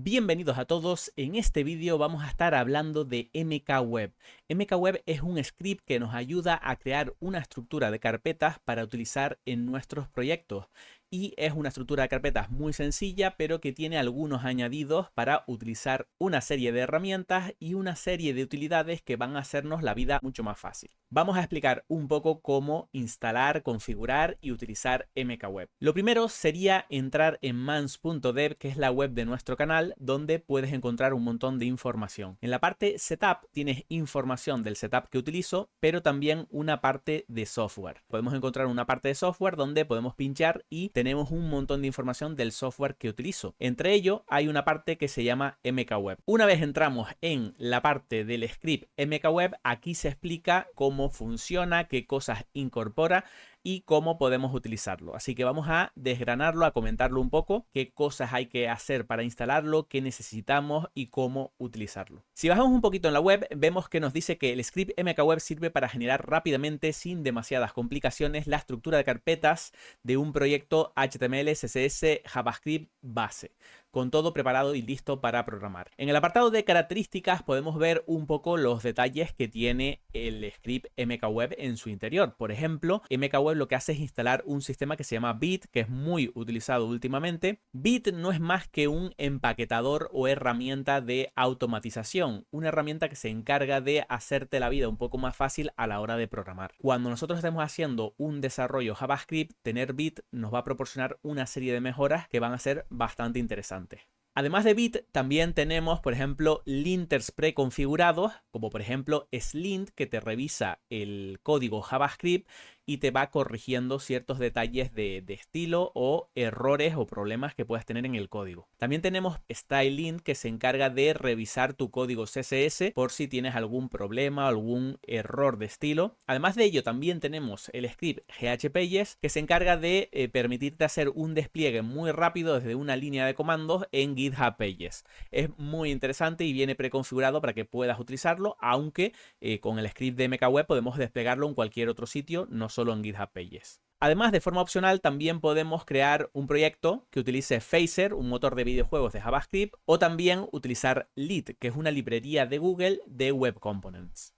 Bienvenidos a todos, en este vídeo vamos a estar hablando de MKWeb. MKWeb es un script que nos ayuda a crear una estructura de carpetas para utilizar en nuestros proyectos. Y es una estructura de carpetas muy sencilla, pero que tiene algunos añadidos para utilizar una serie de herramientas y una serie de utilidades que van a hacernos la vida mucho más fácil. Vamos a explicar un poco cómo instalar, configurar y utilizar MKWeb. Lo primero sería entrar en mans.dev, que es la web de nuestro canal, donde puedes encontrar un montón de información. En la parte Setup tienes información del setup que utilizo, pero también una parte de software. Podemos encontrar una parte de software donde podemos pinchar y tenemos un montón de información del software que utilizo. Entre ello hay una parte que se llama MKWeb. Una vez entramos en la parte del script MKWeb, aquí se explica cómo funciona, qué cosas incorpora y cómo podemos utilizarlo. Así que vamos a desgranarlo, a comentarlo un poco, qué cosas hay que hacer para instalarlo, qué necesitamos y cómo utilizarlo. Si bajamos un poquito en la web, vemos que nos dice que el script MKWeb sirve para generar rápidamente, sin demasiadas complicaciones, la estructura de carpetas de un proyecto HTML, CSS, JavaScript base, con todo preparado y listo para programar. En el apartado de características podemos ver un poco los detalles que tiene el script MKWeb en su interior. Por ejemplo, MKWeb lo que hace es instalar un sistema que se llama Vite, que es muy utilizado últimamente. Vite no es más que un empaquetador o herramienta de automatización, una herramienta que se encarga de hacerte la vida un poco más fácil a la hora de programar. Cuando nosotros estemos haciendo un desarrollo JavaScript, tener Vite nos va a proporcionar una serie de mejoras que van a ser bastante interesantes. Además de Vite, también tenemos, por ejemplo, linters preconfigurados, como por ejemplo Slint, que te revisa el código JavaScript y te va corrigiendo ciertos detalles de estilo o errores o problemas que puedas tener en el código. También tenemos Stylelint, que se encarga de revisar tu código CSS por si tienes algún problema o algún error de estilo. Además de ello, también tenemos el script GHPages, que se encarga de permitirte hacer un despliegue muy rápido desde una línea de comandos en GitHub Pages. Es muy interesante y viene preconfigurado para que puedas utilizarlo, aunque con el script de MKWeb podemos desplegarlo en cualquier otro sitio, no solo en GitHub Pages. Además, de forma opcional, también podemos crear un proyecto que utilice Phaser, un motor de videojuegos de JavaScript, o también utilizar Lit, que es una librería de Google de Web Components.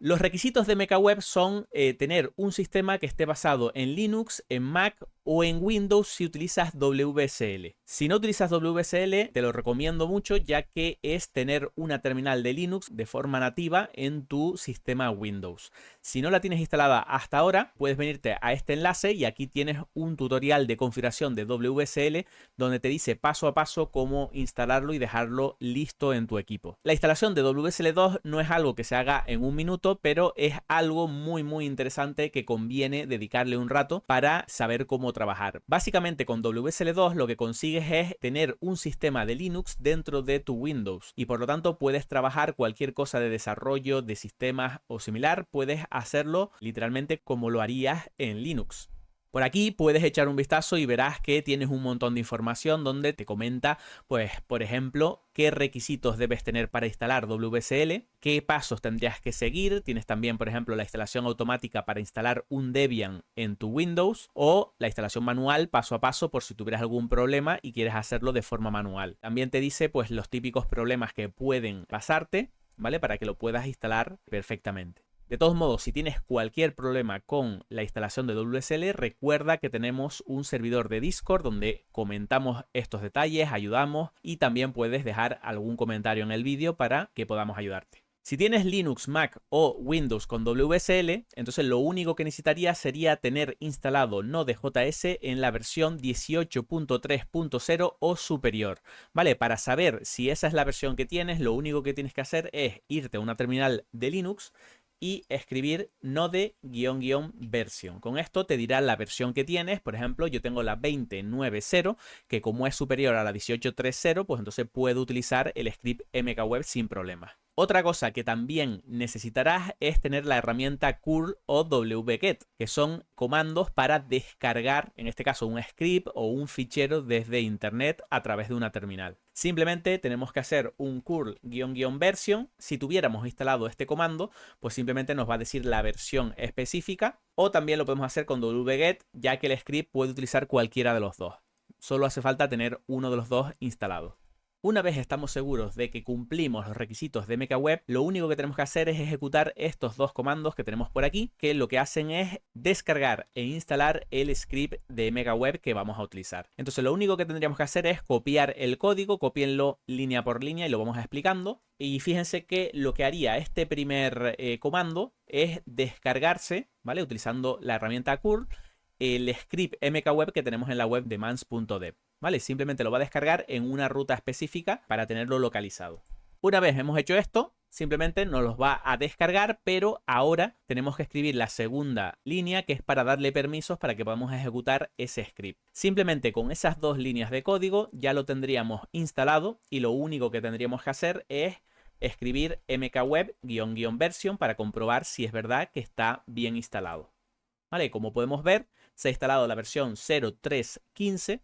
Los requisitos de MKWeb son tener un sistema que esté basado en Linux, en Mac o en Windows si utilizas WSL. Si no utilizas WSL, te lo recomiendo mucho, ya que es tener una terminal de Linux de forma nativa en tu sistema Windows. Si no la tienes instalada hasta ahora, puedes venirte a este enlace y aquí tienes un tutorial de configuración de WSL donde te dice paso a paso cómo instalarlo y dejarlo listo en tu equipo. La instalación de WSL2 no es algo que se haga en un minuto, pero es algo muy interesante que conviene dedicarle un rato para saber cómo trabajar. Básicamente, con WSL2 lo que consigues es tener un sistema de Linux dentro de tu Windows y por lo tanto puedes trabajar cualquier cosa de desarrollo de sistemas o similar, puedes hacerlo literalmente como lo harías en Linux. Por aquí puedes echar un vistazo y verás que tienes un montón de información donde te comenta, pues, por ejemplo, qué requisitos debes tener para instalar WSL, qué pasos tendrías que seguir. Tienes también, por ejemplo, la instalación automática para instalar un Debian en tu Windows o la instalación manual paso a paso por si tuvieras algún problema y quieres hacerlo de forma manual. También te dice, pues, los típicos problemas que pueden pasarte, ¿vale? Para que lo puedas instalar perfectamente. De todos modos, si tienes cualquier problema con la instalación de WSL, recuerda que tenemos un servidor de Discord donde comentamos estos detalles, ayudamos y también puedes dejar algún comentario en el vídeo para que podamos ayudarte. Si tienes Linux, Mac o Windows con WSL, entonces lo único que necesitarías sería tener instalado Node.js en la versión 18.3.0 o superior, ¿vale? Para saber si esa es la versión que tienes, lo único que tienes que hacer es irte a una terminal de Linux y escribir node-version. Con esto te dirá la versión que tienes. Por ejemplo, yo tengo la 20.9.0, que como es superior a la 18.3.0, pues entonces puedo utilizar el script MKWeb sin problema. Otra cosa que también necesitarás es tener la herramienta curl o wget, que son comandos para descargar, en este caso, un script o un fichero desde internet a través de una terminal. Simplemente tenemos que hacer un curl-version. Si tuviéramos instalado este comando, pues simplemente nos va a decir la versión específica, o también lo podemos hacer con wget, ya que el script puede utilizar cualquiera de los dos. Solo hace falta tener uno de los dos instalado. Una vez estamos seguros de que cumplimos los requisitos de MKWeb, lo único que tenemos que hacer es ejecutar estos dos comandos que tenemos por aquí, que lo que hacen es descargar e instalar el script de MKWeb que vamos a utilizar. Entonces lo único que tendríamos que hacer es copiar el código, copienlo línea por línea y lo vamos explicando. Y fíjense que lo que haría este primer comando es descargarse, ¿vale? Utilizando la herramienta curl, el script MKWeb que tenemos en la web de mans.dev. ¿Vale? Simplemente lo va a descargar en una ruta específica para tenerlo localizado. Una vez hemos hecho esto, simplemente nos los va a descargar, pero ahora tenemos que escribir la segunda línea, que es para darle permisos para que podamos ejecutar ese script. Simplemente con esas dos líneas de código ya lo tendríamos instalado y lo único que tendríamos que hacer es escribir mkweb --version para comprobar si es verdad que está bien instalado. ¿Vale? Como podemos ver, se ha instalado la versión 0.3.15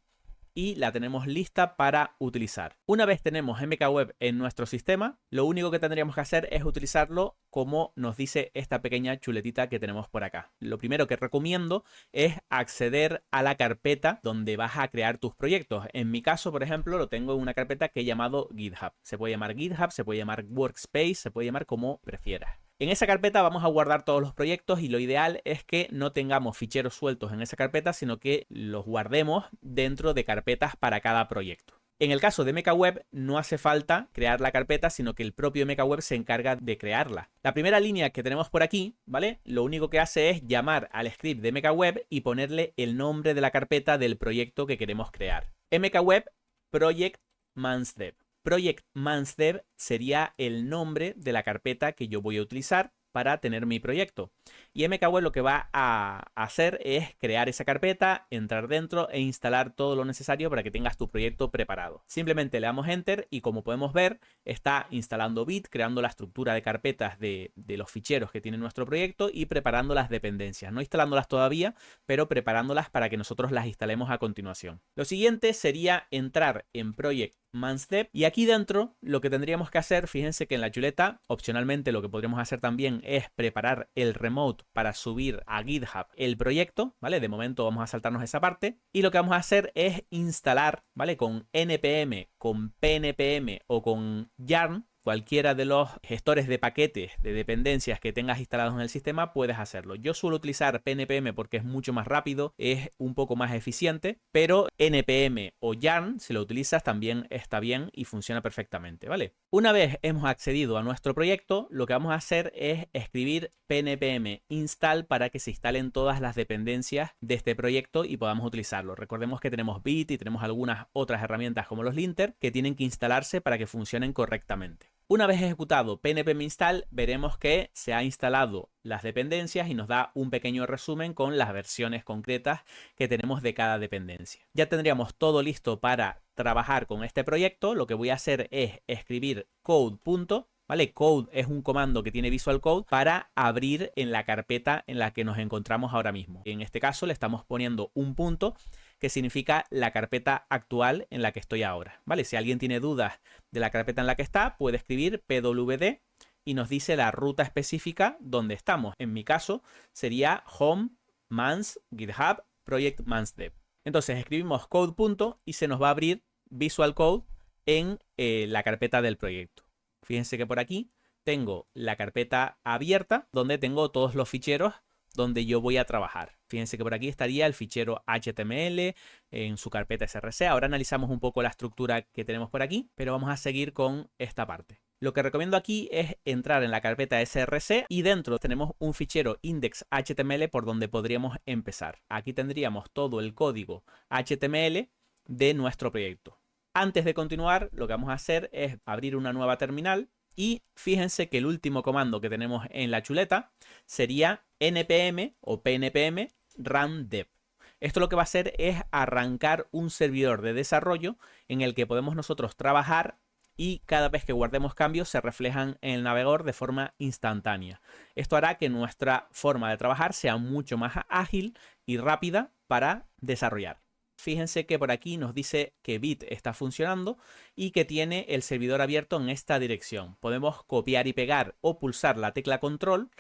y la tenemos lista para utilizar. Una vez tenemos MKWeb en nuestro sistema, lo único que tendríamos que hacer es utilizarlo como nos dice esta pequeña chuletita que tenemos por acá. Lo primero que recomiendo es acceder a la carpeta donde vas a crear tus proyectos. En mi caso, por ejemplo, lo tengo en una carpeta que he llamado GitHub. Se puede llamar GitHub, se puede llamar Workspace, se puede llamar como prefieras. En esa carpeta vamos a guardar todos los proyectos y lo ideal es que no tengamos ficheros sueltos en esa carpeta, sino que los guardemos dentro de carpetas para cada proyecto. En el caso de MKWeb no hace falta crear la carpeta, sino que el propio MKWeb se encarga de crearla. La primera línea que tenemos por aquí, ¿vale? Lo único que hace es llamar al script de MKWeb y ponerle el nombre de la carpeta del proyecto que queremos crear. MKWeb Project Mansdev. Project Mansdev sería el nombre de la carpeta que yo voy a utilizar para tener mi proyecto. Y MKWeb lo que va a hacer es crear esa carpeta, entrar dentro e instalar todo lo necesario para que tengas tu proyecto preparado. Simplemente le damos Enter y como podemos ver, está instalando Bit, creando la estructura de carpetas de los ficheros que tiene nuestro proyecto y preparando las dependencias. No instalándolas todavía, pero preparándolas para que nosotros las instalemos a continuación. Lo siguiente sería entrar en Project Mansdev y aquí dentro lo que tendríamos que hacer, fíjense que en la chuleta, opcionalmente lo que podríamos hacer también es preparar el remote para subir a GitHub el proyecto, ¿vale? De momento vamos a saltarnos esa parte y lo que vamos a hacer es instalar, ¿vale? Con npm, con pnpm o con yarn, cualquiera de los gestores de paquetes de dependencias que tengas instalados en el sistema, puedes hacerlo. Yo suelo utilizar PNPM porque es mucho más rápido, es un poco más eficiente, pero NPM o Yarn, si lo utilizas, también está bien y funciona perfectamente, ¿vale? Una vez hemos accedido a nuestro proyecto, lo que vamos a hacer es escribir pnpm install para que se instalen todas las dependencias de este proyecto y podamos utilizarlo. Recordemos que tenemos Bit y tenemos algunas otras herramientas como los linter que tienen que instalarse para que funcionen correctamente. Una vez ejecutado pnpm install, veremos que se ha instalado las dependencias y nos da un pequeño resumen con las versiones concretas que tenemos de cada dependencia. Ya tendríamos todo listo para trabajar con este proyecto. Lo que voy a hacer es escribir code. ¿Vale? Code es un comando que tiene Visual Code para abrir en la carpeta en la que nos encontramos ahora mismo. En este caso le estamos poniendo un punto que significa la carpeta actual en la que estoy ahora, ¿vale? Si alguien tiene dudas de la carpeta en la que está, puede escribir pwd y nos dice la ruta específica donde estamos. En mi caso sería home mans github project mansdev. Entonces escribimos code y se nos va a abrir Visual Code en la carpeta del proyecto. Fíjense que por aquí tengo la carpeta abierta donde tengo todos los ficheros donde yo voy a trabajar. Fíjense que por aquí estaría el fichero HTML en su carpeta src. Ahora analizamos un poco la estructura que tenemos por aquí, pero vamos a seguir con esta parte. Lo que recomiendo aquí es entrar en la carpeta src y dentro tenemos un fichero index.html por donde podríamos empezar. Aquí tendríamos todo el código HTML de nuestro proyecto. Antes de continuar, lo que vamos a hacer es abrir una nueva terminal y fíjense que el último comando que tenemos en la chuleta sería npm o pnpm run dev. Esto lo que va a hacer es arrancar un servidor de desarrollo en el que podemos nosotros trabajar y cada vez que guardemos cambios se reflejan en el navegador de forma instantánea. Esto hará que nuestra forma de trabajar sea mucho más ágil y rápida para desarrollar. Fíjense que por aquí nos dice que Bit está funcionando y que tiene el servidor abierto en esta dirección. Podemos copiar y pegar o pulsar la tecla control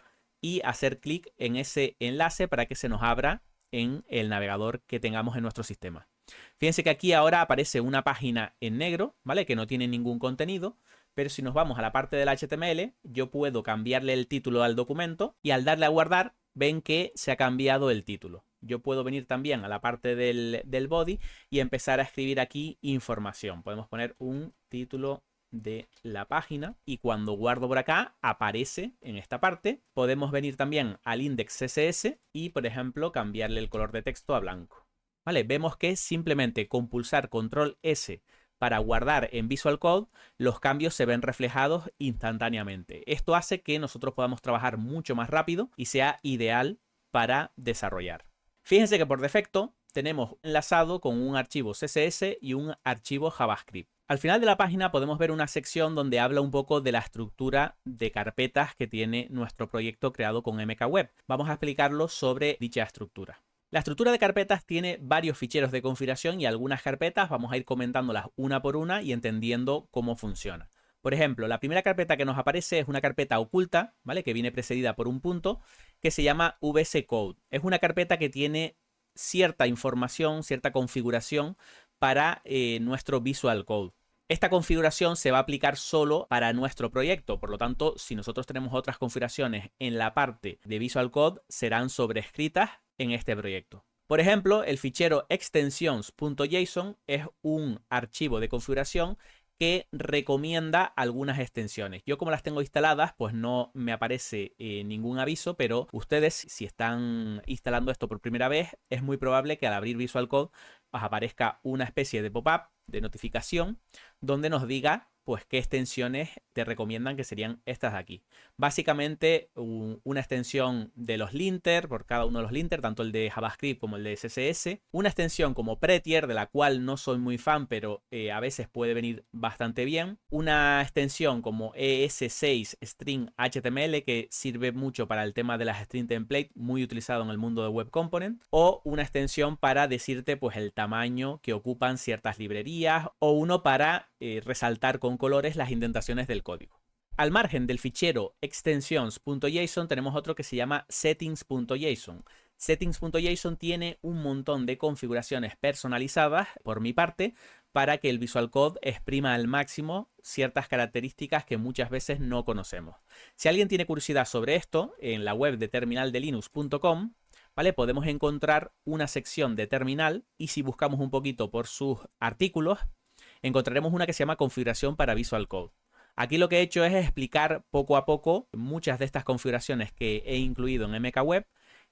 y hacer clic en ese enlace para que se nos abra en el navegador que tengamos en nuestro sistema. Fíjense que aquí ahora aparece una página en negro, ¿vale? Que no tiene ningún contenido, pero si nos vamos a la parte del HTML, yo puedo cambiarle el título al documento y al darle a guardar, ven que se ha cambiado el título. Yo puedo venir también a la parte del body y empezar a escribir aquí información. Podemos poner un título de la página y cuando guardo por acá aparece en esta parte. Podemos venir también al index CSS y, por ejemplo, cambiarle el color de texto a blanco. ¿Vale? Vemos que simplemente con pulsar control S para guardar en Visual Code, los cambios se ven reflejados instantáneamente. Esto hace que nosotros podamos trabajar mucho más rápido y sea ideal para desarrollar. Fíjense que por defecto tenemos enlazado con un archivo CSS y un archivo JavaScript. Al final de la página podemos ver una sección donde habla un poco de la estructura de carpetas que tiene nuestro proyecto creado con MKWeb. Vamos a explicarlo sobre dicha estructura. La estructura de carpetas tiene varios ficheros de configuración y algunas carpetas vamos a ir comentándolas una por una y entendiendo cómo funciona. Por ejemplo, la primera carpeta que nos aparece es una carpeta oculta, ¿vale? Que viene precedida por un punto, que se llama VS Code. Es una carpeta que tiene cierta información, cierta configuración para nuestro Visual Code. Esta configuración se va a aplicar solo para nuestro proyecto, por lo tanto, si nosotros tenemos otras configuraciones en la parte de Visual Code, serán sobrescritas en este proyecto. Por ejemplo, el fichero extensions.json es un archivo de configuración que recomienda algunas extensiones. Yo como las tengo instaladas, pues no me aparece ningún aviso, pero ustedes, si están instalando esto por primera vez, es muy probable que al abrir Visual Code os aparezca una especie de pop-up de notificación donde nos diga pues qué extensiones te recomiendan, que serían estas de aquí. Básicamente una extensión de los linter, por cada uno de los linter, tanto el de JavaScript como el de CSS. Una extensión como Prettier, de la cual no soy muy fan, pero a veces puede venir bastante bien. Una extensión como ES6 String HTML, que sirve mucho para el tema de las string template, muy utilizado en el mundo de Web Component. O una extensión para decirte pues el tamaño que ocupan ciertas librerías, o uno para resaltar con colores las indentaciones del código. Al margen del fichero extensions.json tenemos otro que se llama settings.json. Settings.json tiene un montón de configuraciones personalizadas por mi parte para que el Visual Code exprima al máximo ciertas características que muchas veces no conocemos. Si alguien tiene curiosidad sobre esto, en la web de terminaldelinux.com, ¿vale? Podemos encontrar una sección de terminal y si buscamos un poquito por sus artículos, encontraremos una que se llama configuración para Visual Code. Aquí lo que he hecho es explicar poco a poco muchas de estas configuraciones que he incluido en MKWeb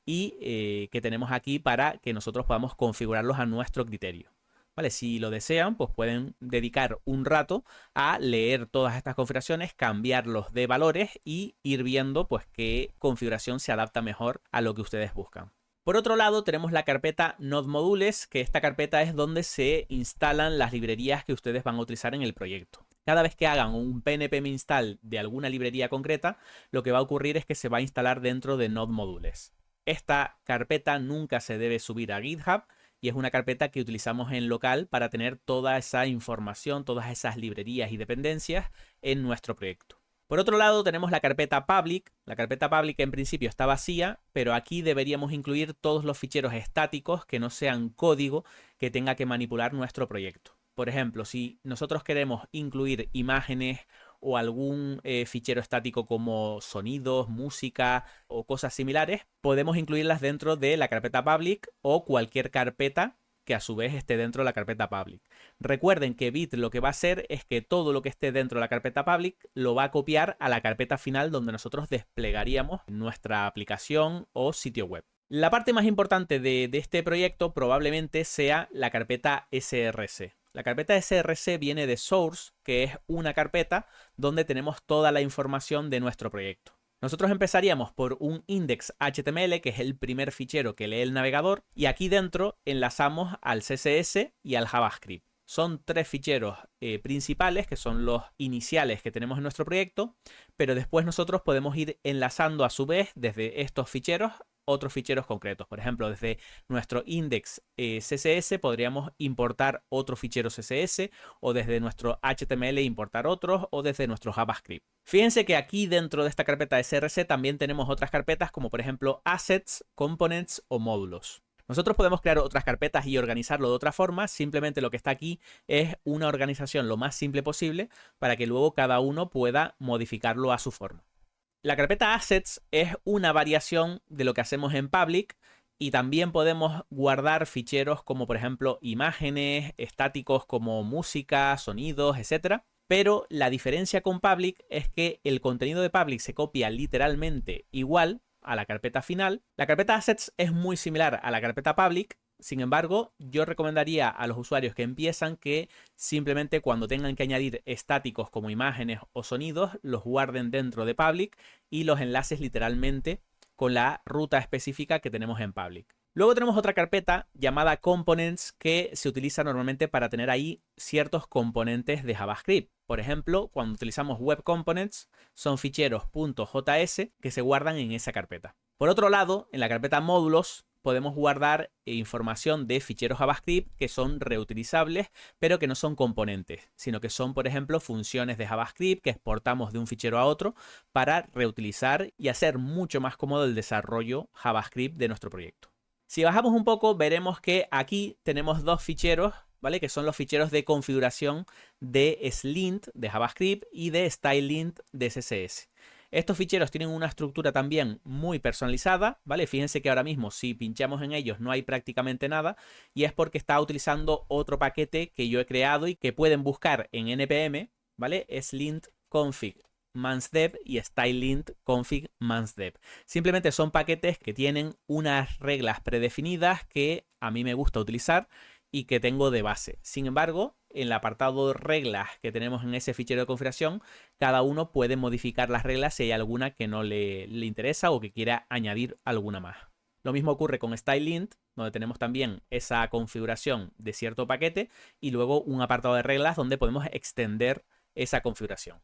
y que tenemos aquí para que nosotros podamos configurarlos a nuestro criterio. ¿Vale? Si lo desean, pues pueden dedicar un rato a leer todas estas configuraciones, cambiarlos de valores y ir viendo pues qué configuración se adapta mejor a lo que ustedes buscan. Por otro lado, tenemos la carpeta Node Modules, que esta carpeta es donde se instalan las librerías que ustedes van a utilizar en el proyecto. Cada vez que hagan un npm install de alguna librería concreta, lo que va a ocurrir es que se va a instalar dentro de Node Modules. Esta carpeta nunca se debe subir a GitHub y es una carpeta que utilizamos en local para tener toda esa información, todas esas librerías y dependencias en nuestro proyecto. Por otro lado tenemos la carpeta public. La carpeta public en principio está vacía, pero aquí deberíamos incluir todos los ficheros estáticos que no sean código que tenga que manipular nuestro proyecto. Por ejemplo, si nosotros queremos incluir imágenes o algún fichero estático como sonidos, música o cosas similares, podemos incluirlas dentro de la carpeta public o cualquier carpeta que a su vez esté dentro de la carpeta public. Recuerden que Vite lo que va a hacer es que todo lo que esté dentro de la carpeta public lo va a copiar a la carpeta final donde nosotros desplegaríamos nuestra aplicación o sitio web. La parte más importante de este proyecto probablemente sea la carpeta src. La carpeta src viene de source, que es una carpeta donde tenemos toda la información de nuestro proyecto. Nosotros empezaríamos por un index.html, que es el primer fichero que lee el navegador, y aquí dentro enlazamos al CSS y al JavaScript. Son tres ficheros principales, que son los iniciales que tenemos en nuestro proyecto, pero después nosotros podemos ir enlazando a su vez desde estos ficheros otros ficheros concretos. Por ejemplo, desde nuestro index CSS podríamos importar otro fichero CSS, o desde nuestro HTML importar otros, o desde nuestro JavaScript. Fíjense que aquí dentro de esta carpeta src también tenemos otras carpetas como por ejemplo assets, components o módulos. Nosotros podemos crear otras carpetas y organizarlo de otra forma. Simplemente lo que está aquí es una organización lo más simple posible para que luego cada uno pueda modificarlo a su forma. La carpeta Assets es una variación de lo que hacemos en Public y también podemos guardar ficheros como por ejemplo imágenes, estáticos como música, sonidos, etc. Pero la diferencia con Public es que el contenido de Public se copia literalmente igual a la carpeta final. La carpeta Assets es muy similar a la carpeta Public. Sin embargo, yo recomendaría a los usuarios que empiezan que simplemente cuando tengan que añadir estáticos como imágenes o sonidos, los guarden dentro de Public y los enlaces literalmente con la ruta específica que tenemos en Public. Luego tenemos otra carpeta llamada Components que se utiliza normalmente para tener ahí ciertos componentes de JavaScript. Por ejemplo, cuando utilizamos Web Components, son ficheros .js que se guardan en esa carpeta. Por otro lado, en la carpeta Módulos podemos guardar información de ficheros JavaScript que son reutilizables, pero que no son componentes, sino que son, por ejemplo, funciones de JavaScript que exportamos de un fichero a otro para reutilizar y hacer mucho más cómodo el desarrollo JavaScript de nuestro proyecto. Si bajamos un poco, veremos que aquí tenemos dos ficheros, ¿vale? Que son los ficheros de configuración de Slint de JavaScript y de StyleLint de CSS. Estos ficheros tienen una estructura también muy personalizada, ¿vale? Fíjense que ahora mismo si pinchamos en ellos no hay prácticamente nada y es porque está utilizando otro paquete que yo he creado y que pueden buscar en npm, ¿vale? Slint config mansdev y StyleLint config mansdev. Simplemente son paquetes que tienen unas reglas predefinidas que a mí me gusta utilizar y que tengo de base. Sin embargo, en el apartado reglas que tenemos en ese fichero de configuración, cada uno puede modificar las reglas si hay alguna que no le interesa o que quiera añadir alguna más. Lo mismo ocurre con StyleLint, donde tenemos también esa configuración de cierto paquete y luego un apartado de reglas donde podemos extender esa configuración.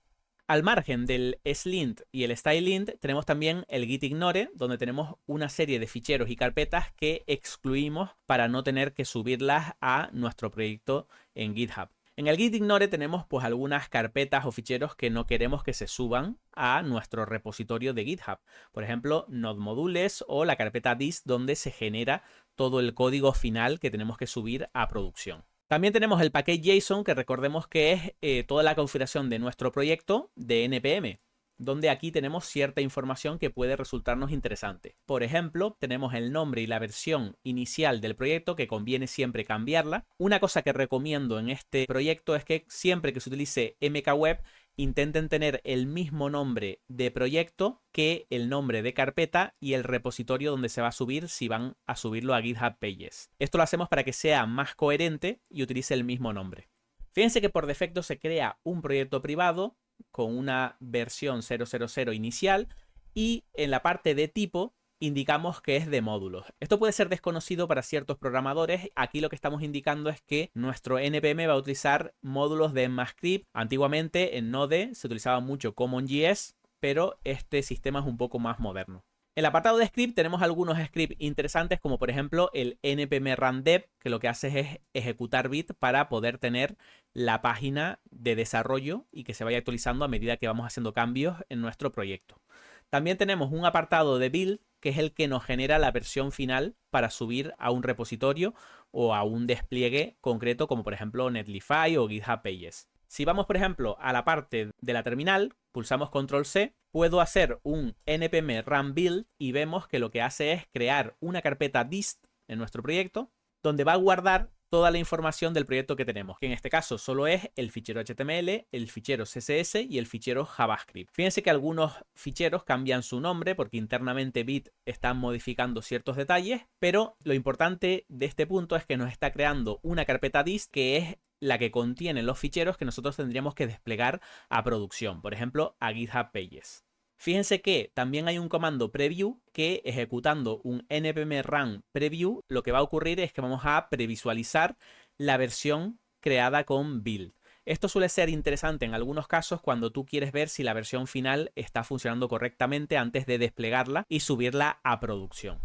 Al margen del Slint y el StyleLint tenemos también el gitignore, donde tenemos una serie de ficheros y carpetas que excluimos para no tener que subirlas a nuestro proyecto en GitHub. En el gitignore tenemos pues algunas carpetas o ficheros que no queremos que se suban a nuestro repositorio de GitHub. Por ejemplo, node-modules o la carpeta dist donde se genera todo el código final que tenemos que subir a producción. También tenemos el paquete JSON, que recordemos que es toda la configuración de nuestro proyecto de npm, donde aquí tenemos cierta información que puede resultarnos interesante. Por ejemplo, tenemos el nombre y la versión inicial del proyecto, que conviene siempre cambiarla. Una cosa que recomiendo en este proyecto es que siempre que se utilice mkweb, intenten tener el mismo nombre de proyecto que el nombre de carpeta y el repositorio donde se va a subir si van a subirlo a GitHub Pages. Esto lo hacemos para que sea más coherente y utilice el mismo nombre. Fíjense que por defecto se crea un proyecto privado con una versión 000 inicial y en la parte de tipo indicamos que es de módulos. Esto puede ser desconocido para ciertos programadores. Aquí lo que estamos indicando es que nuestro npm va a utilizar módulos de ECMAScript. Antiguamente en Node se utilizaba mucho CommonJS, pero este sistema es un poco más moderno. En el apartado de script tenemos algunos scripts interesantes, como por ejemplo el npm run dev, que lo que hace es ejecutar bit para poder tener la página de desarrollo y que se vaya actualizando a medida que vamos haciendo cambios en nuestro proyecto. También tenemos un apartado de build, que es el que nos genera la versión final para subir a un repositorio o a un despliegue concreto, como por ejemplo Netlify o GitHub Pages. Si vamos, por ejemplo, a la parte de la terminal, pulsamos Control C, puedo hacer un npm run build y vemos que lo que hace es crear una carpeta dist en nuestro proyecto, donde va a guardar toda la información del proyecto que tenemos, que en este caso solo es el fichero HTML, el fichero CSS y el fichero JavaScript. Fíjense que algunos ficheros cambian su nombre porque internamente Bit está modificando ciertos detalles, pero lo importante de este punto es que nos está creando una carpeta dist que es la que contiene los ficheros que nosotros tendríamos que desplegar a producción, por ejemplo, a GitHub Pages. Fíjense que también hay un comando preview que ejecutando un npm run preview lo que va a ocurrir es que vamos a previsualizar la versión creada con build. Esto suele ser interesante en algunos casos cuando tú quieres ver si la versión final está funcionando correctamente antes de desplegarla y subirla a producción.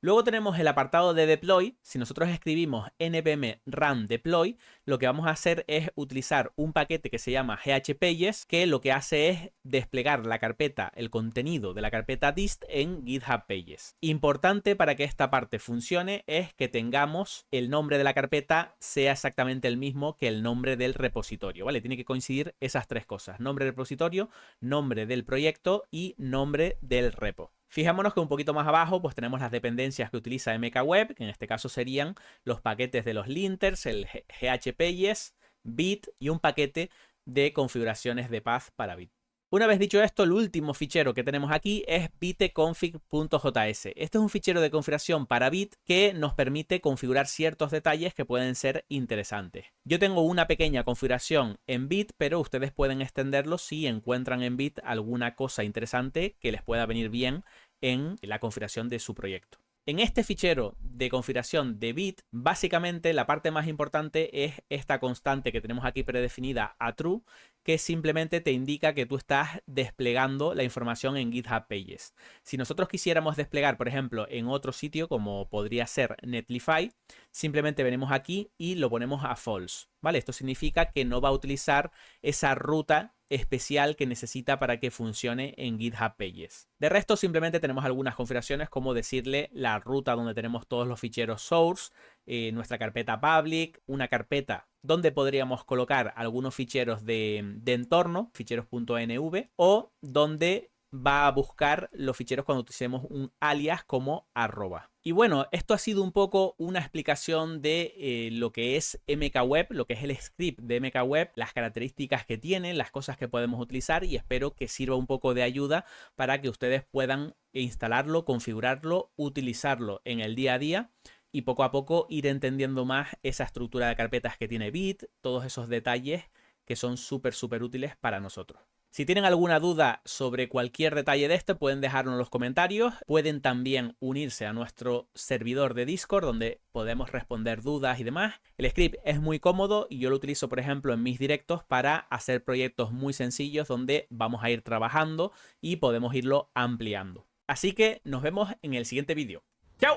Luego tenemos el apartado de deploy. Si nosotros escribimos npm run deploy, lo que vamos a hacer es utilizar un paquete que se llama ghpages, que lo que hace es desplegar la carpeta, el contenido de la carpeta dist en GitHub Pages. Importante para que esta parte funcione es que tengamos el nombre de la carpeta sea exactamente el mismo que el nombre del repositorio, ¿vale? Tiene que coincidir esas tres cosas: nombre del repositorio, nombre del proyecto y nombre del repo. Fijémonos que un poquito más abajo pues tenemos las dependencias que utiliza MKWeb, que en este caso serían los paquetes de los linters, el ghpages, bit y un paquete de configuraciones de path para bit. Una vez dicho esto, el último fichero que tenemos aquí es bitconfig.js. Este es un fichero de configuración para Bit que nos permite configurar ciertos detalles que pueden ser interesantes. Yo tengo una pequeña configuración en Bit, pero ustedes pueden extenderlo si encuentran en Bit alguna cosa interesante que les pueda venir bien en la configuración de su proyecto. En este fichero de configuración de Bit, básicamente la parte más importante es esta constante que tenemos aquí predefinida a true, que simplemente te indica que tú estás desplegando la información en GitHub Pages. Si nosotros quisiéramos desplegar, por ejemplo, en otro sitio, como podría ser Netlify, simplemente venimos aquí y lo ponemos a false, ¿vale? Esto significa que no va a utilizar esa ruta especial que necesita para que funcione en GitHub Pages. De resto, simplemente tenemos algunas configuraciones, como decirle la ruta donde tenemos todos los ficheros source, nuestra carpeta public, una carpeta donde podríamos colocar algunos ficheros de entorno, ficheros.env, o donde va a buscar los ficheros cuando utilicemos un alias como arroba. Y bueno, esto ha sido un poco una explicación de lo que es MKWeb, lo que es el script de MKWeb, las características que tiene, las cosas que podemos utilizar, y espero que sirva un poco de ayuda para que ustedes puedan instalarlo, configurarlo, utilizarlo en el día a día y poco a poco ir entendiendo más esa estructura de carpetas que tiene Bit, todos esos detalles que son súper útiles para nosotros. Si tienen alguna duda sobre cualquier detalle de esto, pueden dejarlo en los comentarios. Pueden también unirse a nuestro servidor de Discord, donde podemos responder dudas y demás. El script es muy cómodo y yo lo utilizo, por ejemplo, en mis directos para hacer proyectos muy sencillos donde vamos a ir trabajando y podemos irlo ampliando. Así que nos vemos en el siguiente vídeo. ¡Chao!